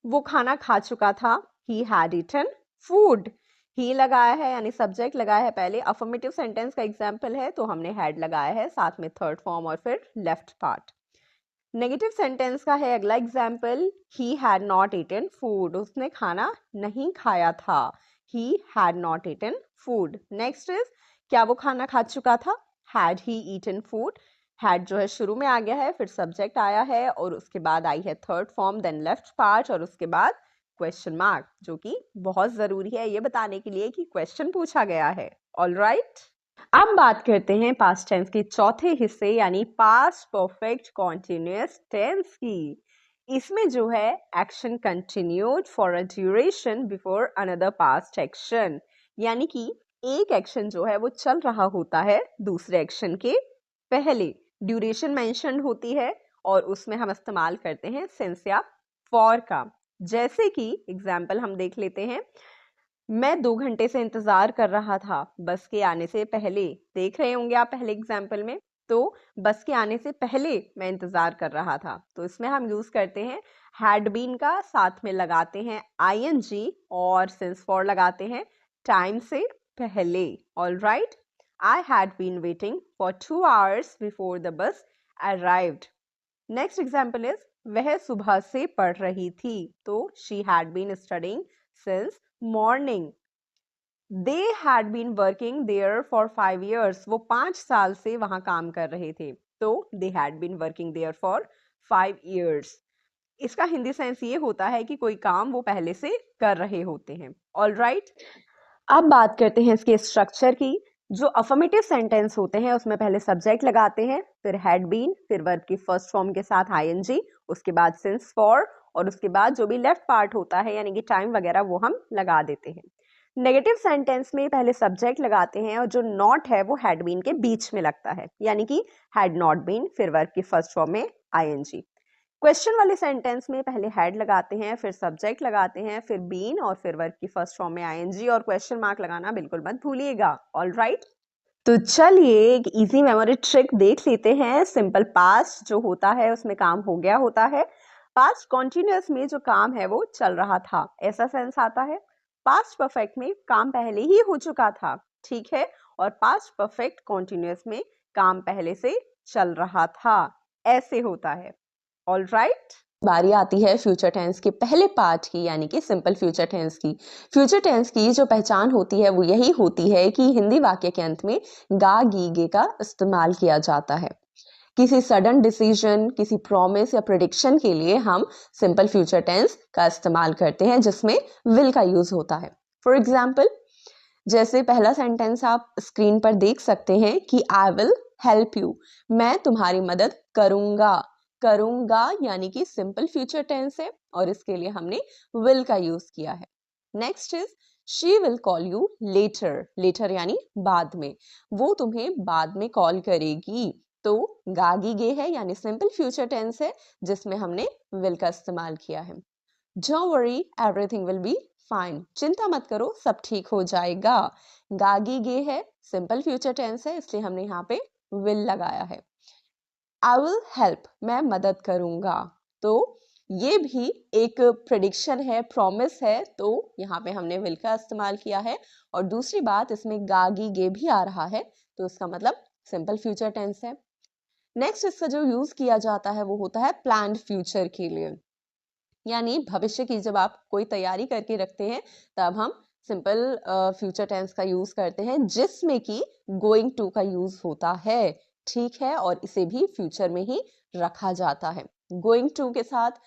वो खाना खा चुका था, ही हैड ईटन फूड। ही लगाया है यानी सब्जेक्ट लगाया है पहले, अफर्मेटिव सेंटेंस का एग्जाम्पल है तो हमने हैड लगाया है, साथ में थर्ड फॉर्म और फिर लेफ्ट पार्ट। नेगेटिव सेंटेंस का है अगला example, he had not eaten food. उसने खाना नहीं खाया था, he had not eaten food. Next is, क्या वो खाना खा चुका था, had he eaten food. Had जो है शुरू में आ गया है, फिर सब्जेक्ट आया है और उसके बाद आई है third form, then left part और उसके बाद क्वेश्चन मार्क, जो कि बहुत जरूरी है ये बताने के लिए कि क्वेश्चन पूछा गया है। ऑलराइट, अब बात करते हैं पास्ट टेंस के चौथे हिस्से यानी पास्ट परफेक्ट कॉन्टिन्यूअस टेंस की। इसमें जो है action continued for a duration before another past action, यानी कि एक एक्शन जो है वो चल रहा होता है दूसरे एक्शन के पहले। ड्यूरेशन मेंशन होती है और उसमें हम इस्तेमाल करते हैं सिंस या फॉर का। जैसे कि एग्जाम्पल हम देख लेते हैं, मैं 2 घंटे से इंतजार कर रहा था बस के आने से पहले। देख रहे होंगे आप पहले एग्जाम्पल में, तो बस के आने से पहले मैं इंतजार कर रहा था, तो इसमें हम यूज करते हैं हैड बीन का, साथ में लगाते हैं आईएनजी और सिंस फॉर लगाते हैं टाइम से पहले। Alright, I had been waiting for 2 hours before the bus arrived. Next example is, वह सुबह से पढ़ रही थी, तो she had been studying since morning. They had been working there for 5 years। वो 5 साल से वहां काम कर रहे थे, तो they had been working there for 5 years। इसका हिंदी सेंस ये होता है कि कोई काम वो पहले से कर रहे होते हैं। ऑलराइट, अब बात करते हैं इसके स्ट्रक्चर की। जो अफर्मेटिव सेंटेंस होते हैं उसमें पहले सब्जेक्ट लगाते हैं, फिर हैड बीन, फिर वर्ब की फर्स्ट फॉर्म के साथ आईएनजी, उसके बाद सिंस फॉर और उसके बाद जो भी लेफ्ट पार्ट होता है यानी कि टाइम वगैरह वो हम लगा देते हैं। नेगेटिव सेंटेंस में पहले सब्जेक्ट लगाते हैं और जो नॉट है वो हैड बीन के बीच में लगता है, यानी कि हैड नॉट बीन, फिर वर्ब की फर्स्ट फॉर्म में आईएनजी। क्वेश्चन वाले सेंटेंस में पहले हैड लगाते हैं, फिर सब्जेक्ट लगाते हैं, फिर बीन और फिर वर्ब की फर्स्ट फॉर्म में आईएनजी और क्वेश्चन मार्क लगाना बिल्कुल मत भूलिएगा। ऑलराइट, तो चलिए एक इजी मेमोरी ट्रिक देख लेते हैं। सिंपल पास्ट जो होता है उसमें काम हो गया होता है, पास्ट कॉन्टिन्यूअस में जो काम है वो चल रहा था, ऐसा सेंस आता है। पास्ट परफेक्ट में काम पहले ही हो चुका था, ठीक है, और पास्ट परफेक्ट कॉन्टिन्यूअस में काम पहले से चल रहा था, ऐसे होता है। ऑलराइट, बारी आती है फ्यूचर टेंस के पहले पार्ट की यानी कि सिंपल फ्यूचर टेंस की। फ्यूचर टेंस की जो पहचान होती है वो यही होती है कि हिंदी वाक्य के अंत में गा गी गे का इस्तेमाल किया जाता है। किसी सडन डिसीजन, किसी प्रॉमिस या प्रेडिक्शन के लिए हम सिंपल फ्यूचर टेंस का इस्तेमाल करते हैं जिसमें विल का यूज होता है। फॉर एग्जाम्पल, जैसे पहला सेंटेंस आप स्क्रीन पर देख सकते हैं कि आई विल हेल्प यू, मैं तुम्हारी मदद करूंगा। करूंगा यानी कि सिंपल फ्यूचर टेंस है और इसके लिए हमने विल का यूज किया है। Next is she will call you later. Later यानी बाद में, वो तुम्हें बाद में कॉल करेगी, तो गागी गे है यानी सिंपल फ्यूचर टेंस है जिसमें हमने विल का इस्तेमाल किया है। Don't worry, everything will be fine। चिंता मत करो, सब ठीक हो जाएगा। गागी गे है, सिंपल फ्यूचर टेंस है इसलिए हमने यहाँ पे will लगाया है। I will help, मैं मदद करूंगा, तो ये भी एक प्रेडिक्शन है, प्रॉमिस है, तो यहाँ पे हमने will का इस्तेमाल किया है। और दूसरी बात, इसमें गागी गे भी आ रहा है तो इसका मतलब सिंपल फ्यूचर टेंस है। नेक्स्ट इसका जो यूज किया जाता है वो होता है प्लान्ड फ्यूचर के लिए, यानी भविष्य की जब आप कोई तैयारी करके रखते हैं तब हम सिंपल फ्यूचर टेंस का यूज करते हैं जिसमें कि गोइंग टू का यूज होता है, ठीक है, और इसे भी फ्यूचर में ही रखा जाता है। गोइंग टू के साथ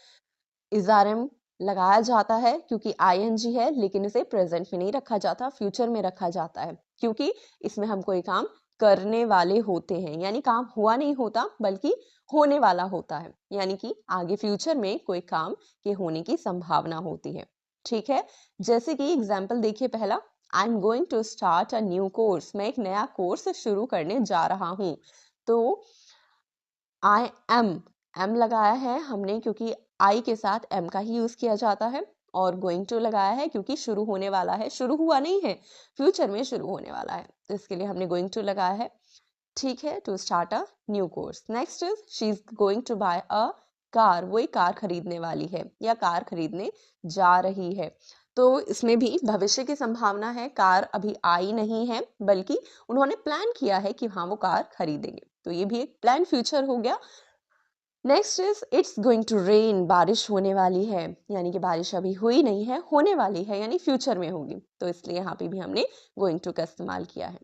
इज़ारम लगाया जाता है क्योंकि आईएनजी है, लेकिन इसे प्रेजेंट में नहीं रखा जाता, फ्यूचर में रखा जाता है क्योंकि इसमें हम कोई काम करने वाले होते हैं, यानी काम हुआ नहीं होता बल्कि होने वाला होता है, यानी कि आगे फ्यूचर में कोई काम के होने की संभावना होती है। ठीक है, जैसे कि एग्जाम्पल देखिए पहला, I am going to start a new course, मैं एक नया कोर्स शुरू करने जा रहा हूँ। तो आई एम लगाया है हमने क्योंकि आई के साथ एम का ही यूज किया जाता है, और गोइंग टू लगाया है क्योंकि शुरू होने वाला है, शुरू हुआ नहीं है, फ्यूचर में शुरू होने वाला है, तो इसके लिए हमने गोइंग टू लगाया है। ठीक है, to start a new course. Next is she is going to buy a car, वो एक कार खरीदने वाली है या कार खरीदने जा रही है। तो इसमें भी भविष्य की संभावना है, कार अभी आई नहीं है बल्कि उन्होंने प्लान किया है कि हाँ वो कार खरीदेंगे, तो ये भी एक प्लान फ्यूचर हो गया। Next is it's going to rain, बारिश होने वाली है, यानी कि बारिश अभी हुई नहीं है, होने वाली है यानी फ्यूचर में होगी, तो इसलिए यहाँ पे भी हमने गोइंग टू का इस्तेमाल किया है।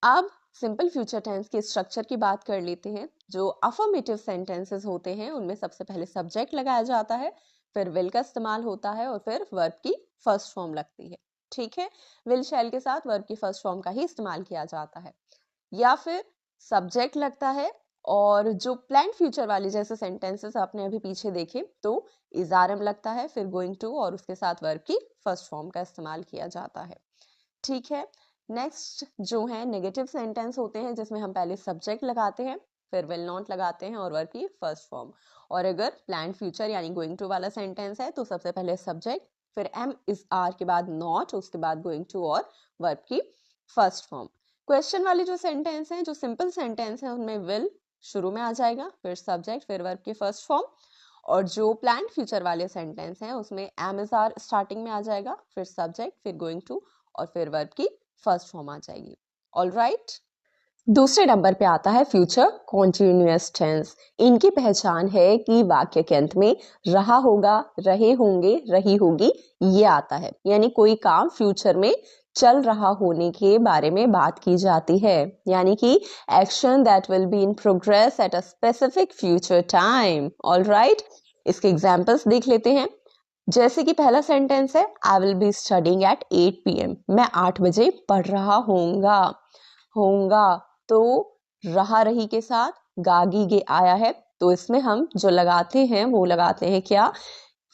अब सिंपल फ्यूचर टेंस के स्ट्रक्चर की बात कर लेते हैं। जो अफर्मेटिव सेंटेंसेस होते हैं उनमें सबसे पहले सब्जेक्ट लगाया जाता है, फिर विल का इस्तेमाल होता है और फिर वर्ब की फर्स्ट फॉर्म लगती है। ठीक है, विल शैल के साथ वर्ब की फर्स्ट फॉर्म का ही इस्तेमाल किया जाता है, या फिर सब्जेक्ट लगता है और जो प्लान फ्यूचर वाले जैसे सेंटेंसेस आपने अभी पीछे देखे तो इज़ारम लगता है, फिर गोइंग टू और उसके साथ वर्ब की फर्स्ट फॉर्म का इस्तेमाल किया जाता है। ठीक है, नेक्स्ट जो है नेगेटिव सेंटेंस होते हैं जिसमें हम पहले सब्जेक्ट लगाते हैं, फिर विल नॉट लगाते हैं और वर्ब की फर्स्ट फॉर्म। और अगर प्लान फ्यूचर यानी गोइंग टू वाला सेंटेंस है तो सबसे पहले सब्जेक्ट, फिर एम इज आर के बाद नॉट, उसके बाद गोइंग टू और वर्ब की फर्स्ट फॉर्म। क्वेश्चन वाले जो सेंटेंस हैं, जो सिंपल सेंटेंस है, उनमें विल शुरू में आ जाएगा, फिर सब्जेक्ट, फिर वर्ब की फर्स्ट फॉर्म। और जो प्लान फ्यूचर वाले सेंटेंस हैं उसमें एम इज आर स्टार्टिंग में आ जाएगा, फिर सब्जेक्ट, फिर गोइंग टू और फिर वर्ब की फर्स्ट फॉर्म आ जाएगी। ऑल राइट, दूसरे नंबर पे आता है फ्यूचर कॉन्टिन्यूअस टेंस। इनकी पहचान है कि वाक्य के अंत में रहा होगा, रहे होंगे, रही होगी ये आता है, यानी कोई काम फ्यूचर में चल रहा होने के बारे में बात की जाती है, यानी कि action that will be in progress at a specific future time. All right, इसके एग्जाम्पल्स देख लेते हैं। जैसे कि पहला सेंटेंस है, I will be studying at 8 PM, मैं 8 बजे पढ़ रहा होऊंगा। होऊंगा तो रहा रही के साथ गागी गे आया है, तो इसमें हम जो लगाते हैं वो लगाते हैं क्या,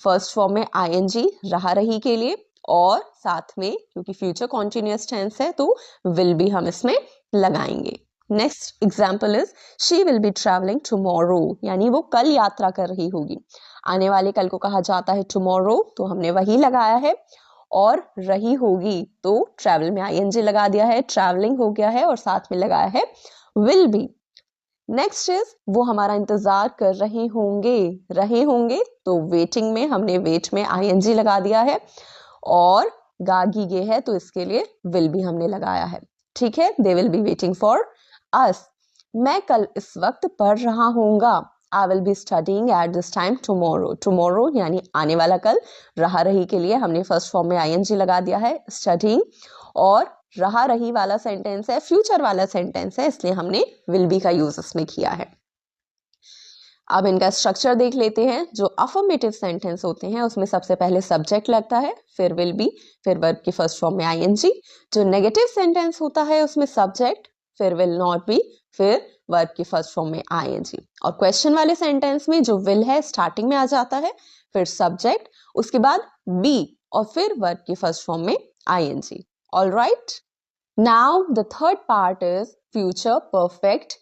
फर्स्ट फॉर्म में आईएनजी रहा रही के लिए, और साथ में क्योंकि फ्यूचर कॉन्टिन्यूअस टेंस है तो विल भी हम इसमें लगाएंगे। Next example is she will be travelling tomorrow, यानी वो कल यात्रा कर रही होगी। आने वाले कल को कहा जाता है टुमारो, तो हमने वही लगाया है। और रही होगी तो ट्रैवल में आईएनजी लगा दिया है, ट्रैवलिंग हो गया है और साथ में लगाया है विल बी। नेक्स्ट इज वो हमारा इंतजार कर रहे होंगे तो वेटिंग में हमने वेट में आईएनजी लगा दिया है, और गागी गे है तो इसके लिए विल भी हमने लगाया है। ठीक है, they will be waiting for अस। मैं कल इस वक्त पढ़ रहा होऊंगा, आई will be studying at this time tomorrow. Tomorrow यानी आने वाला कल, रहा रही के लिए हमने फर्स्ट फॉर्म में आईएनजी लगा दिया है, स्टडिंग, और रहा रही वाला सेंटेंस है, फ्यूचर वाला सेंटेंस है, इसलिए हमने विल बी का यूज इसमें किया है। अब इनका स्ट्रक्चर देख लेते हैं। जो अफर्मेटिव सेंटेंस होते हैं उसमें सबसे पहले सब्जेक्ट लगता है, फिर विल बी, फिर वर्ब की फर्स्ट फॉर्म में आईएनजी। जो नेगेटिव सेंटेंस होता है उसमें सब्जेक्ट, फिर विल नॉट बी, फिर वर्ब की फर्स्ट फॉर्म में आईएनजी। और क्वेश्चन वाले सेंटेंस में जो विल है स्टार्टिंग में आ जाता है, फिर सब्जेक्ट, उसके बाद बी और फिर वर्ब की फर्स्ट फॉर्म में ING. All right, now the third part is future perfect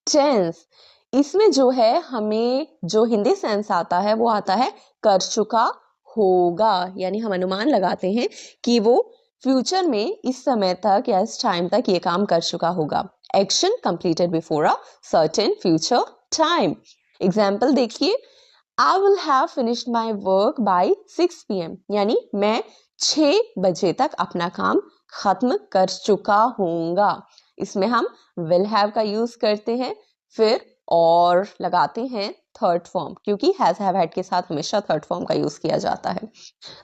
tense. इसमें जो है हमें जो हिंदी सेंस आता है वो आता है कर चुका होगा, यानी हम अनुमान लगाते हैं कि वो फ्यूचर में इस समय तक या इस टाइम तक ये काम कर चुका होगा। Action completed before a certain future time. Example देखिए, I will have finished my work by 6 PM, यानी मैं 6 बजे तक अपना काम खत्म कर चुका होऊंगा। इसमें हम विल हैव का यूज करते हैं, फिर और लगाते हैं थर्ड फॉर्म, क्योंकि हैज हैव हैड के साथ हमेशा थर्ड फॉर्म का यूज किया जाता है।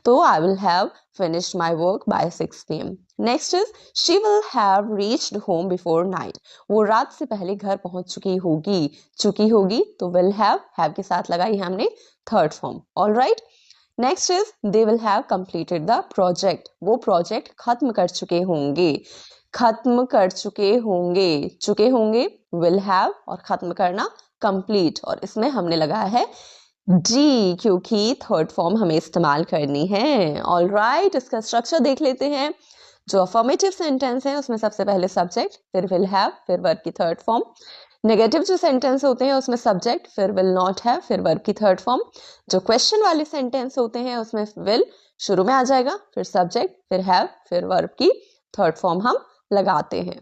तो I will have finished my work by 6 PM। Next is she will have reached home before night. वो रात से पहले घर पहुंच चुकी होगी, तो विल हैव के साथ लगाई है हमने third form. All right, next is they will have completed the project. वो प्रोजेक्ट खत्म कर चुके होंगे विल हैव, और खत्म करना कंप्लीट, और इसमें हमने लगाया है डी, क्योंकि थर्ड फॉर्म हमें इस्तेमाल करनी है। ऑल राइट, इसका स्ट्रक्चर देख लेते हैं। जो अफर्मेटिव सेंटेंस है उसमें सबसे पहले सब्जेक्ट, फिर विल हैव, फिर वर्ब की थर्ड फॉर्म। नेगेटिव जो सेंटेंस होते हैं उसमें सब्जेक्ट, फिर विल नॉट हैव, फिर वर्ब की थर्ड फॉर्म। जो क्वेश्चन वाले सेंटेंस होते हैं उसमें विल शुरू में आ जाएगा, फिर सब्जेक्ट, फिर हैव, फिर वर्ब की थर्ड फॉर्म हम लगाते हैं।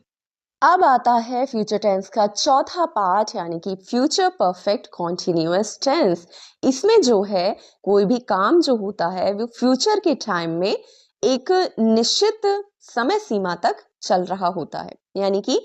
अब आता है फ्यूचर टेंस का चौथा पार्ट, यानी कि फ्यूचर परफेक्ट कॉन्टिन्यूअस टेंस। इसमें जो है कोई भी काम जो होता है वो फ्यूचर के टाइम में एक निश्चित समय सीमा तक चल रहा होता है, यानी कि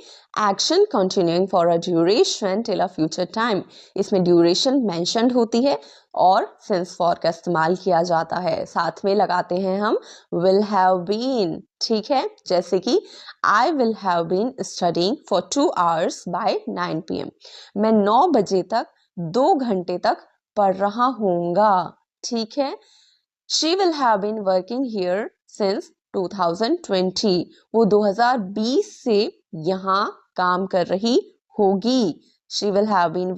action continuing for a duration till a future time. इसमें ड्यूरेशन मेंशन्ड होती है और सिंस फॉर का इस्तेमाल किया जाता है। साथ में लगाते हैं हम विल हैव बीन, ठीक है। जैसे कि I will have been studying for 2 hours by 9 PM। मैं 9 बजे तक 2 घंटे तक पढ़ रहा हूँगा, ठीक है। She will have been working here since 2020। वो 2020 से यहाँ काम कर रही होगी। She will have been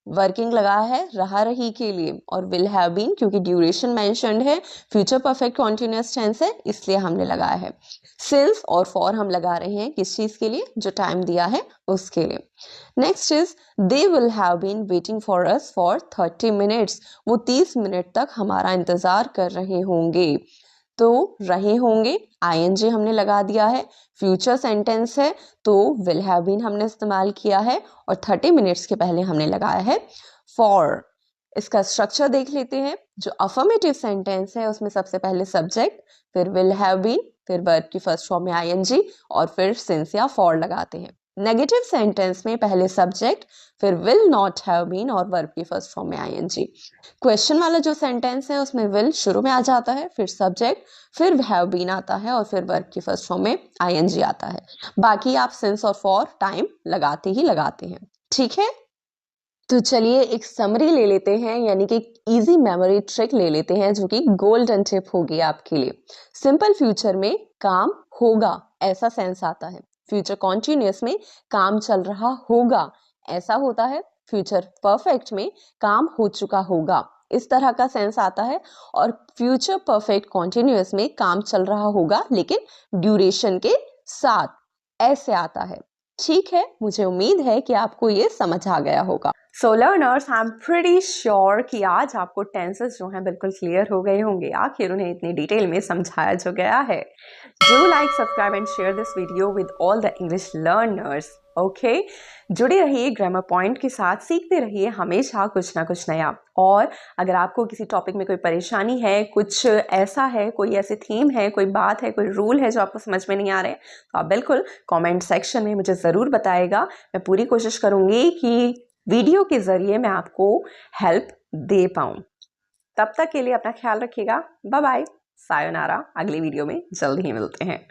working लगा है रहा रही के लिए, और विल हैव बीन क्योंकि ड्यूरेशन मेंशन्ड है, फ्यूचर परफेक्ट कॉन्टिन्यूअस टेंस है, इसलिए हमने लगाया है। सिंस और फॉर हम लगा रहे हैं किस चीज के लिए, जो टाइम दिया है उसके लिए। Next is they will have been waiting for us for 30 minutes। वो 30 मिनट तक हमारा इंतजार कर रहे होंगे। तो रहे होंगे आईएनजी हमने लगा दिया है, फ्यूचर सेंटेंस है तो विल हैव बीन हमने इस्तेमाल किया है, और 30 मिनट्स के पहले हमने लगाया है फॉर। इसका स्ट्रक्चर देख लेते हैं। जो अफर्मेटिव सेंटेंस है उसमें सबसे पहले सब्जेक्ट, फिर विल हैव बीन, फिर वर्ब की फर्स्ट फॉर्म में आईएनजी, और फिर सिंस या फॉर लगाते हैं। नेगेटिव सेंटेंस में पहले सब्जेक्ट, फिर विल नॉट हैव बीन और वर्ब की फर्स्ट फॉर्म में आईएनजी। क्वेश्चन वाला जो सेंटेंस है उसमें विल शुरू में आ जाता है, फिर सब्जेक्ट, फिर हैव बीन आता है, और फिर वर्ब की फर्स्ट फॉर्म में आईएनजी आता है। बाकी आप सिंस और फॉर टाइम लगाते हैं, ठीक है। तो चलिए एक समरी ले लेते हैं, यानी कि इजी मेमोरी ट्रिक ले लेते हैं, जो कि गोल्डन टिप होगी आपके लिए। सिंपल फ्यूचर में काम होगा ऐसा सेंस आता है, फ्यूचर कॉन्टिन्यूअस में काम चल रहा होगा ऐसा होता है, फ्यूचर परफेक्ट में काम हो चुका होगा इस तरह का सेंस आता है, और फ्यूचर परफेक्ट कॉन्टिन्यूअस में काम चल रहा होगा लेकिन ड्यूरेशन के साथ ऐसे आता है। ठीक है, मुझे उम्मीद है कि आपको ये समझ आ गया होगा। सो learners, I am pretty sure कि आज आपको टेंसेस जो हैं बिल्कुल क्लियर हो गए होंगे, आखिर उन्हें इतनी डिटेल में समझाया जो गया है। Do like, subscribe and share this video with all the English learners. Okay, जुड़े रहिए ग्रामर पॉइंट के साथ, सीखते रहिए हमेशा कुछ ना कुछ नया। और अगर आपको किसी टॉपिक में कोई परेशानी है, कुछ ऐसा है, कोई ऐसी थीम है, कोई बात है, कोई रूल है जो आपको समझ में नहीं आ रहे, तो आप बिल्कुल कमेंट सेक्शन में मुझे ज़रूर बताइएगा। मैं पूरी कोशिश करूँगी कि वीडियो के ज़रिए मैं आपको हेल्प दे पाऊँ। तब तक के लिए अपना ख्याल रखिएगा। Bye bye, sayonara. अगली वीडियो में जल्द ही मिलते हैं।